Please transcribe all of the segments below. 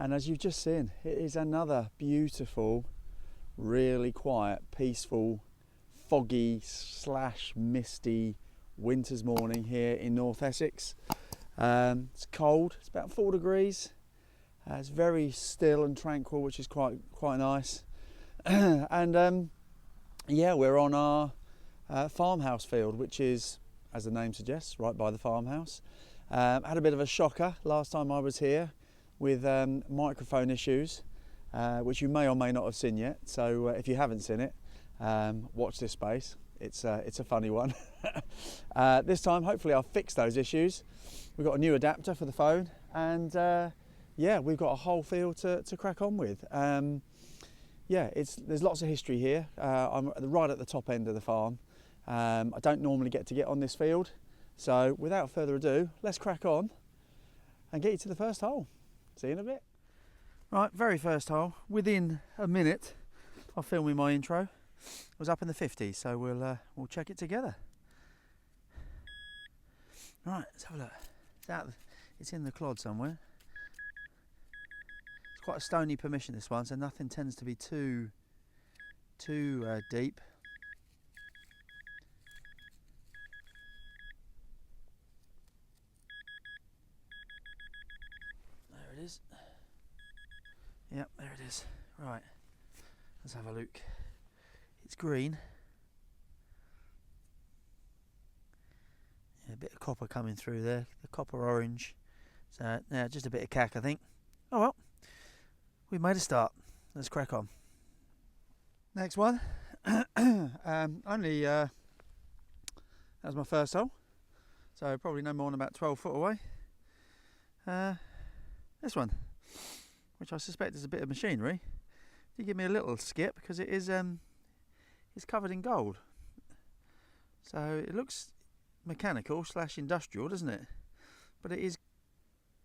And as you've just seen, it is another beautiful, really quiet, peaceful, foggy / misty winter's morning here in North Essex. It's cold, it's about 4 degrees. It's very still and tranquil, which is quite nice. And yeah, we're on our farmhouse field, which is, as the name suggests, right by the farmhouse. Had a bit of a shocker last time I was here with microphone issues, which you may or may not have seen yet. So if you haven't seen it, watch this space. It's a funny one. This time, hopefully, I'll fix those issues. We've got a new adapter for the phone, and yeah, we've got a whole field to crack on with. Yeah, there's lots of history here. I'm right at the top end of the farm. I don't normally get on this field, so without further ado, let's crack on and get you to the first hole. See you in a bit. Right, very first hole. Within a minute of filming my intro, I was up in the 50s, so we'll check it together. Right, let's have a look. It's in the clod somewhere. It's quite a stony permission, this one, so nothing tends to be too deep. There it is. Yep, there it is. Right, let's have a look. It's green. Yeah, a bit of copper coming through there, the copper orange. So, yeah, just a bit of cack, I think. Oh well, we've made a start. Let's crack on. Next one. That was my first hole. So, probably no more than about 12 foot away. This one, which I suspect is a bit of machinery. You give me a little skip because it is it's covered in gold. So it looks mechanical / industrial, doesn't it? But it is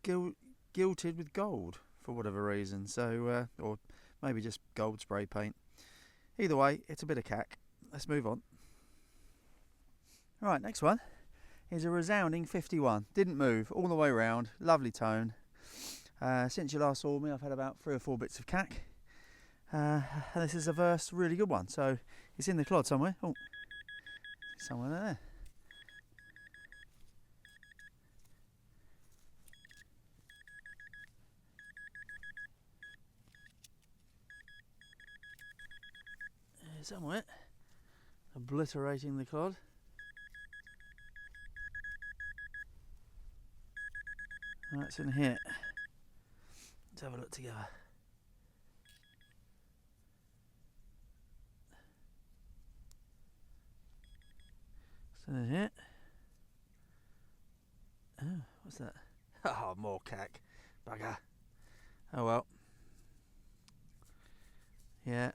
gilded with gold for whatever reason. So or maybe just gold spray paint. Either way, it's a bit of cack. Let's move on. Right, next one is a resounding 51. Didn't move all the way around. Lovely tone. Since you last saw me, I've had about 3 or 4 bits of cack. And this is a really good one. So it's in the clod somewhere. Oh, somewhere there. Somewhere. Obliterating the clod. Right, it's in here. Let's have a look together. So in here. Oh, what's that? Oh, more cack. Bugger. Oh well. Yeah.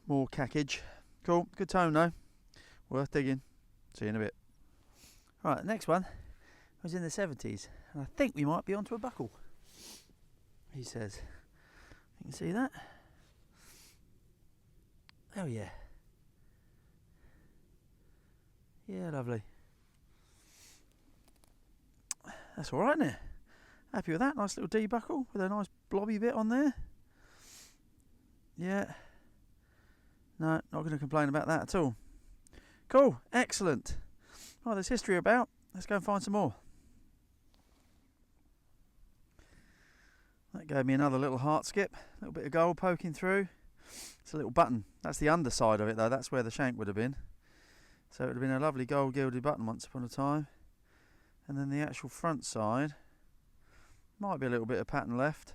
More cackage. Cool. Good tone though. Worth digging. See you in a bit. Right, the next one was in the 70s, and I think we might be onto a buckle. He says. You can see that? Oh yeah. Yeah, lovely. That's alright, isn't it? Happy with that. Nice little D buckle with a nice blobby bit on there. Yeah. No, not going to complain about that at all. Cool, excellent. Right, there's history about. Let's go and find some more. That gave me another little heart skip. A little bit of gold poking through. It's a little button. That's the underside of it though. That's where the shank would have been. So it would have been a lovely gold gilded button once upon a time. And then the actual front side. Might be a little bit of pattern left.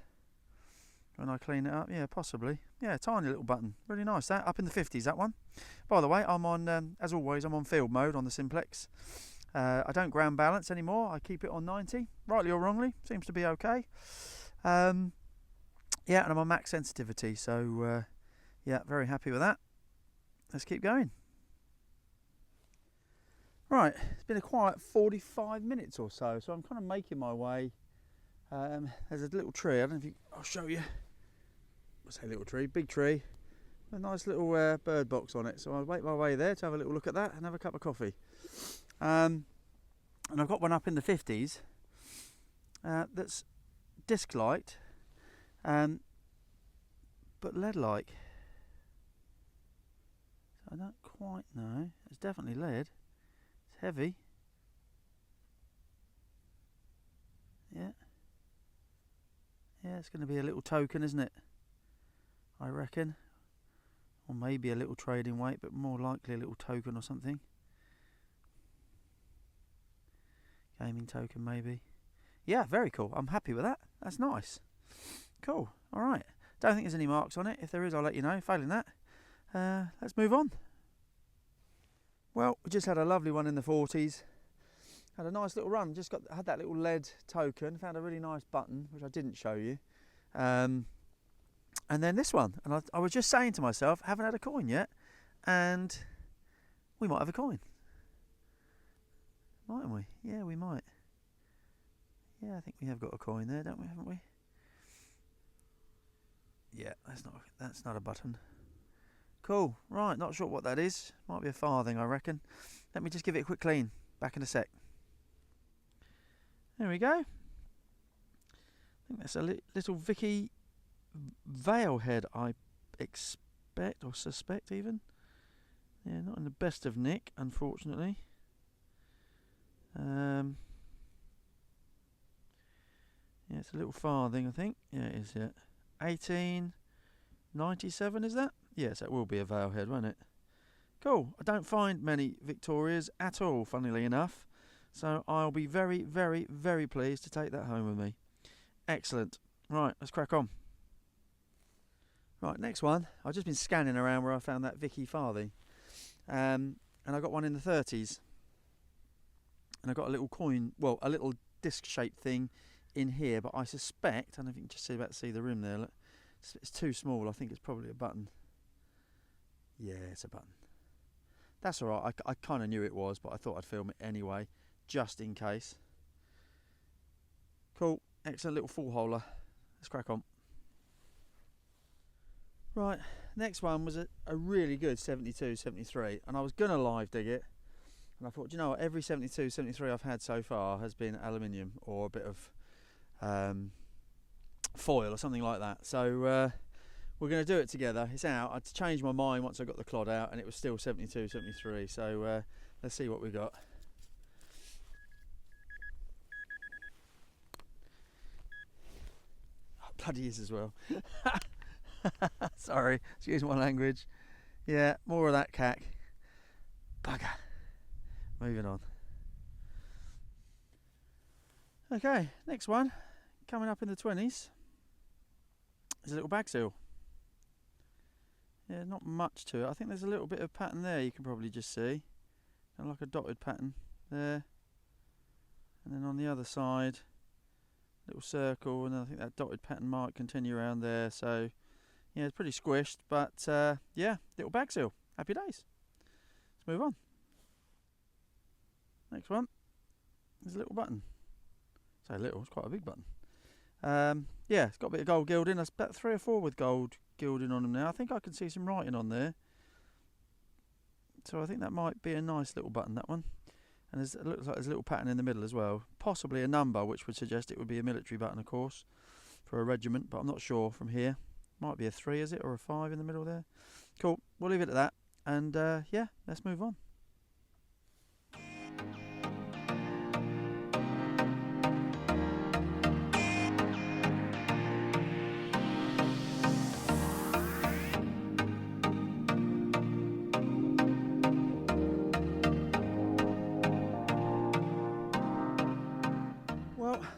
When I clean it up, yeah, possibly. Yeah, tiny little button. Really nice, that. Up in the 50s, that one. By the way, I'm on, as always, I'm on field mode on the Simplex. I don't ground balance anymore. I keep it on 90. Rightly or wrongly, seems to be okay. Yeah, and I'm on max sensitivity. So, yeah, very happy with that. Let's keep going. Right, it's been a quiet 45 minutes or so. So I'm kind of making my way. There's a little tree. I don't know if I'll show you. I say little tree, big tree, a nice little bird box on it. So I'll make my way there to have a little look at that and have a cup of coffee. And I've got one up in the 50s, that's disc-like, but lead-like. So I don't quite know. It's definitely lead. It's heavy. Yeah. Yeah, it's going to be a little token, isn't it? I reckon. Or maybe a little trading weight, but more likely a little token or something. Gaming token, maybe. Yeah, very cool. I'm happy with that. That's nice. Cool. All right. Don't think there's any marks on it. If there is, I'll let you know. Failing that, let's move on. Well, we just had a lovely one in the 40s. Had a nice little run. Just had that little lead token. Found a really nice button, which I didn't show you. And then this one. And I was just saying to myself, haven't had a coin yet. And we might have a coin. Mightn't we? Yeah, we might. Yeah, I think we have got a coin there, don't we? Haven't we? Yeah, that's not a button. Cool. Right, not sure what that is. Might be a farthing, I reckon. Let me just give it a quick clean. Back in a sec. There we go. I think that's a little Vicky Vale head, I expect, or suspect even. Yeah, not in the best of nick, unfortunately. Yeah, it's a little farthing, I think. Yeah, it is, yeah. 1897, is that? Yes, that will be a Vale head, won't it? Cool. I don't find many Victorias at all, funnily enough. So I'll be very, very, very pleased to take that home with me. Excellent. Right, let's crack on. Right, next one. I've just been scanning around where I found that Vicky farthing. And I got one in the 30s. And I got a little coin, well, a little disc-shaped thing in here, but I suspect, I don't know if you can just see the rim there, look, it's too small. I think it's probably a button. Yeah, it's a button. That's alright, I kind of knew it was, but I thought I'd film it anyway, just in case. Cool, excellent little full holer. Let's crack on. Right, next one was a really good 72, 73, and I was going to live dig it, and I thought, you know what, every 72, 73 I've had so far has been aluminium or a bit of foil or something like that. So we're going to do it together. It's out. I changed my mind once I got the clod out, and it was still 72, 73. So let's see what we got. Oh, bloody is as well. Sorry, excuse my language. Yeah, more of that cack. Bugger. Moving on. Okay, next one. Coming up in the 20s. There's a little bag seal. Yeah, not much to it. I think there's a little bit of pattern there you can probably just see. Kind of like a dotted pattern there. And then on the other side, little circle, and then I think that dotted pattern might continue around there. So, yeah, it's pretty squished, but yeah, little bag seal. Happy days. Let's move on. Next one. There's a little button. Say little, it's quite a big button. Yeah, it's got a bit of gold gilding. That's about 3 or 4 with gold gilding on them now. I think I can see some writing on there. So I think that might be a nice little button, that one. And it looks like there's a little pattern in the middle as well. Possibly a number, which would suggest it would be a military button, of course, for a regiment, but I'm not sure from here. Might be a 3, is it, or a 5 in the middle there. Cool, we'll leave it at that. And yeah, let's move on.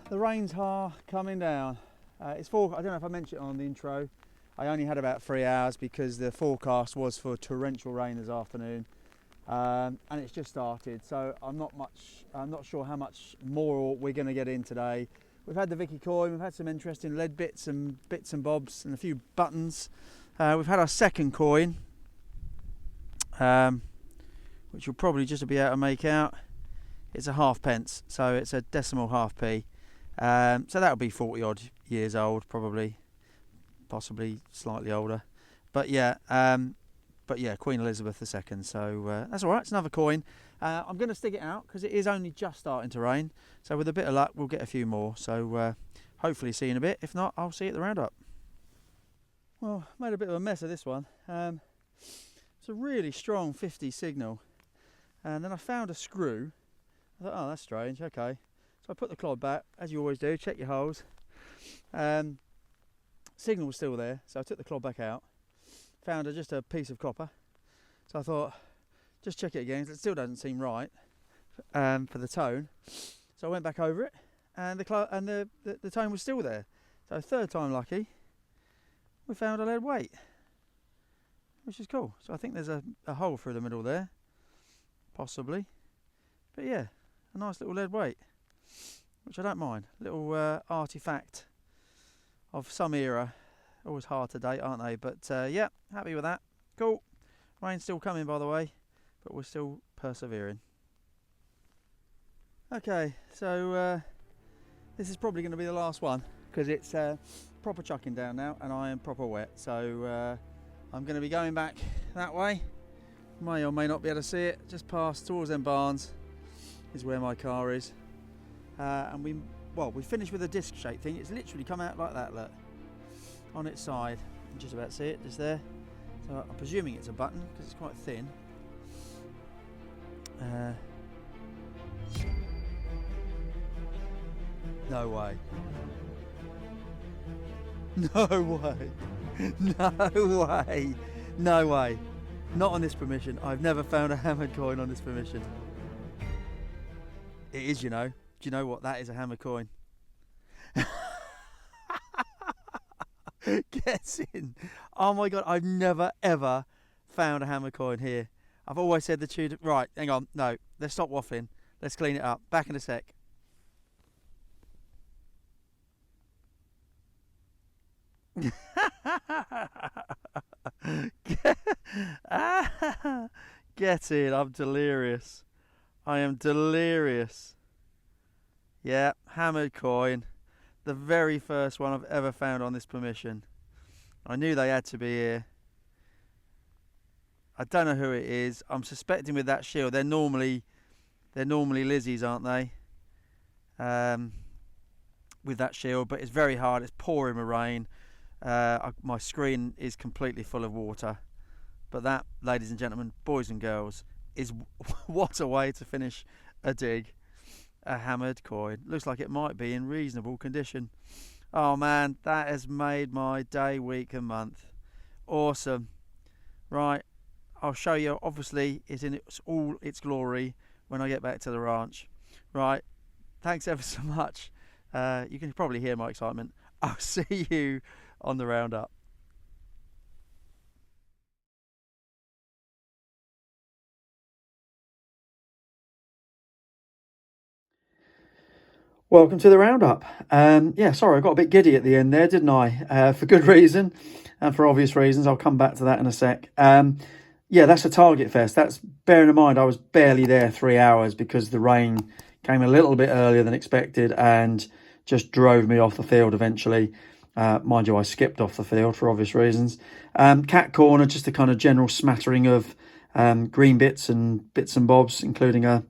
The rains are coming down. It's I don't know if I mentioned it on the intro. I only had about 3 hours because the forecast was for torrential rain this afternoon, and it's just started. So I'm not sure how much more we're going to get in today. We've had the Vicky coin. We've had some interesting lead bits and bobs and a few buttons. We've had our second coin, which you'll probably just be able to make out. It's a halfpence, so it's a decimal half p. So that'll be 40 odd years old, probably, possibly slightly older, but yeah, Queen Elizabeth II. So that's all right. It's another coin. I'm going to stick it out because it is only just starting to rain. So with a bit of luck, we'll get a few more. So hopefully see you in a bit. If not, I'll see you at the roundup. Well, made a bit of a mess of this one. It's a really strong 50 signal. And then I found a screw. I thought, oh, that's strange. Okay. So I put the clod back, as you always do. Check your holes. Signal was still there, so I took the clod back out. Found just a piece of copper. So I thought, just check it again, 'cause it still doesn't seem right for the tone. So I went back over it, and the tone was still there. So third time lucky, we found a lead weight, which is cool. So I think there's a hole through the middle there, possibly. But yeah, a nice little lead weight, which I don't mind. Little artifact of some era. Always hard to date, aren't they? But yeah, happy with that. Cool. Rain's still coming, by the way, but we're still persevering. Okay, so this is probably going to be the last one because it's proper chucking down now and I am proper wet. So I'm going to be going back that way. May or may not be able to see it. Just past towards them barns is where my car is. And we finished with a disc shaped thing. It's literally come out like that, look, on its side. You can just about see it, just there. So I'm presuming it's a button because it's quite thin. No way. No way. No way. No way. Not on this permission. I've never found a hammered coin on this permission. It is, you know. Do you know what? That is a hammered coin. Gets in. Oh my god, I've never ever found a hammer coin here. I've always said the Tudor. Right, hang on. No, let's stop waffling. Let's clean it up. Back in a sec. Get in. I'm delirious. I am delirious. Yeah, hammered coin. The very first one I've ever found on this permission. I knew they had to be here. I don't know who it is. I'm suspecting with that shield. They're normally Lizzie's, aren't they? With that shield, but it's very hard. It's pouring with rain. My screen is completely full of water. But that, ladies and gentlemen, boys and girls, is what a way to finish a dig. A hammered coin. Looks like it might be in reasonable condition. Oh man, that has made my day, week and month. Awesome. Right, I'll show you. Obviously, it's in all its glory when I get back to the ranch. Right, thanks ever so much. You can probably hear my excitement. I'll see you on the roundup. Welcome to the roundup. Yeah, sorry, I got a bit giddy at the end there, didn't I? For good reason, and for obvious reasons. I'll come back to that in a sec. Yeah, that's a target fest. That's bearing in mind I was barely there 3 hours because the rain came a little bit earlier than expected and just drove me off the field eventually. Mind you, I skipped off the field for obvious reasons. Cat corner, just a kind of general smattering of green bits and bobs, including a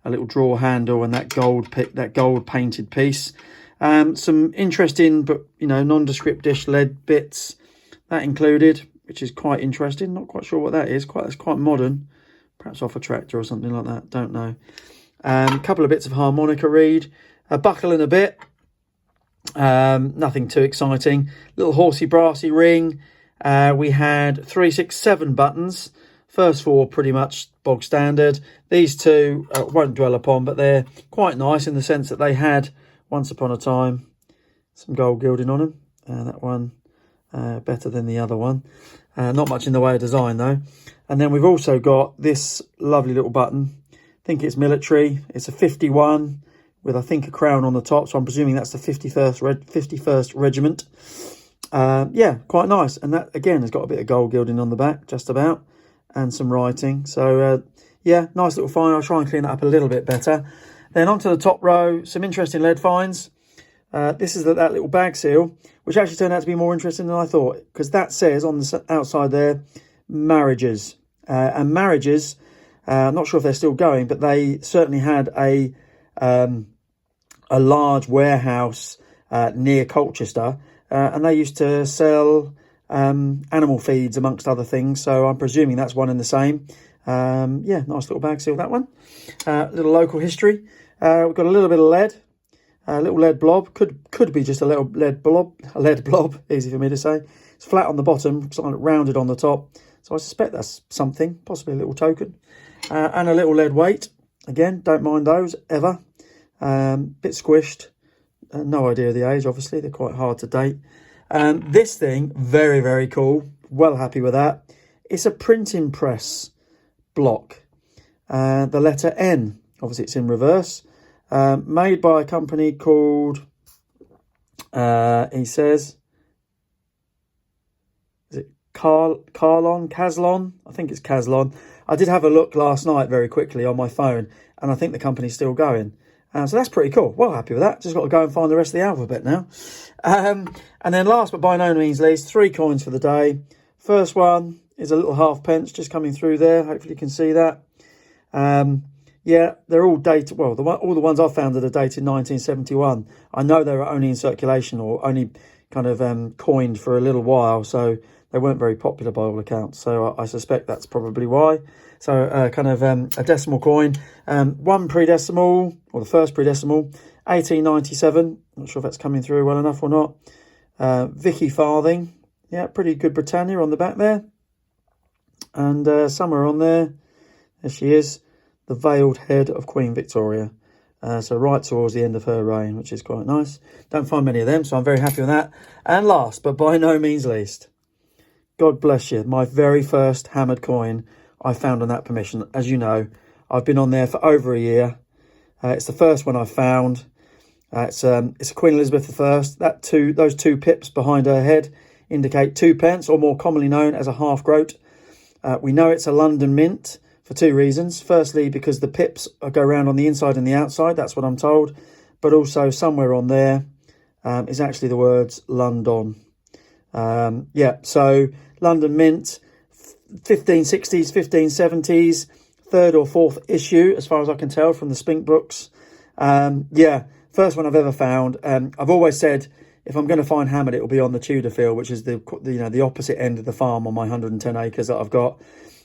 little drawer handle and that gold painted piece. Some interesting but nondescript-ish lead bits that included, which is quite interesting. Not quite sure what that is. That's quite modern, perhaps off a tractor or something like that. Don't know. A couple of bits of harmonica reed, a buckle and a bit. Nothing too exciting. Little horsey brassy ring. We had 3, 6, 7 buttons. First 4 pretty much bog standard. These 2 won't dwell upon, but they're quite nice in the sense that they had, once upon a time, some gold gilding on them. That one better than the other one. Not much in the way of design though. And then we've also got this lovely little button. I think it's military. It's a 51 with, I think, a crown on the top. So I'm presuming that's the 51st Regiment. Yeah, quite nice. And that, again, has got a bit of gold gilding on the back, just about. And some writing. So yeah, nice little find. I'll try and clean that up a little bit better. Then onto the top row, some interesting lead finds. This is that little bag seal, which actually turned out to be more interesting than I thought, because that says on the outside there, marriages. And marriages Not sure if they're still going, but they certainly had a large warehouse near Colchester, and they used to sell animal feeds amongst other things. So I'm presuming that's one and the same. Yeah, nice little bag seal, that one. Little local history. We've got a little bit of lead. A little lead blob, could be just a little lead blob, easy for me to say. It's flat on the bottom, sort of rounded on the top, so I suspect that's something, possibly a little token. And a little lead weight, again, don't mind those, ever. Bit squished, no idea of the age, obviously, they're quite hard to date. This thing, very, very cool, well happy with that. It's a printing press block, the letter N, obviously it's in reverse. Made by a company called, he says, is it Caslon? I think it's Caslon. I did have a look last night very quickly on my phone, and I think the company's still going. So that's pretty cool. Well, happy with that. Just got to go and find the rest of the alphabet now. And then last but by no means least, 3 coins for the day. First one is a little halfpence just coming through there. Hopefully you can see that. Yeah, they're all dated. Well, all the ones I've found that are dated 1971. I know they were only in circulation or only kind of coined for a little while, so they weren't very popular by all accounts. So I suspect that's probably why. So kind of a decimal coin, one pre-decimal, or the first pre-decimal, 1897. Not sure if that's coming through well enough or not. Vicky farthing. Yeah, pretty good Britannia on the back there. And somewhere on there she is. The veiled head of Queen Victoria. So right towards the end of her reign, which is quite nice. Don't find many of them, so I'm very happy with that. And last, but by no means least, God bless you, my very first hammered coin I found on that permission. As you know, I've been on there for over a year. It's the first one I found. It's a Queen Elizabeth I. Those 2 pips behind her head indicate 2 pence, or more commonly known as a half groat. We know it's a London mint for 2 reasons. Firstly, because the pips go around on the inside and the outside. That's what I'm told. But also somewhere on there is actually the words London. Yeah, so London Mint, 1560s, 1570s, 3rd or 4th issue, as far as I can tell from the Spink books. Yeah, first one I've ever found. I've always said if I'm going to find hammered, it will be on the Tudor field, which is the opposite end of the farm on my 110 acres that I've got.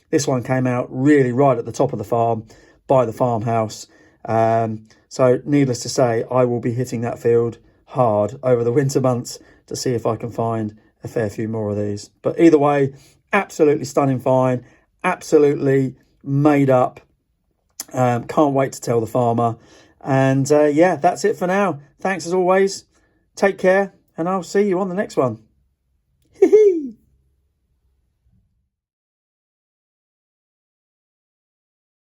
This one came out really right at the top of the farm by the farmhouse. So needless to say, I will be hitting that field hard over the winter months to see if I can find a fair few more of these. But either way, absolutely stunning find, absolutely made up. Can't wait to tell the farmer. And yeah, that's it for now. Thanks as always. Take care, and I'll see you on the next one.